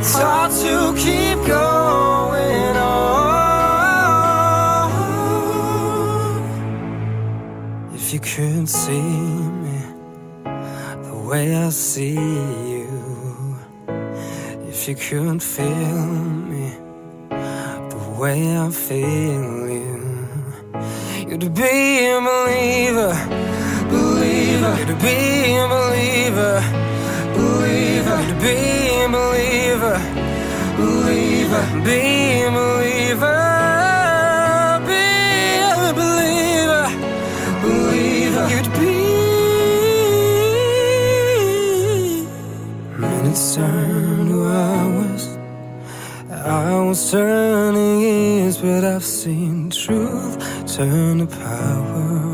It's hard to keep going on. If you could see me the way I see you, if you could feel me the way I feel you, you'd be a believer, believer. You'd be a believer, believer. You'd be a believer, believer. Be a believer, be a believer, believer. You'd be. Minutes turn to hours, hours turn to years, but I've seen truth turn to power.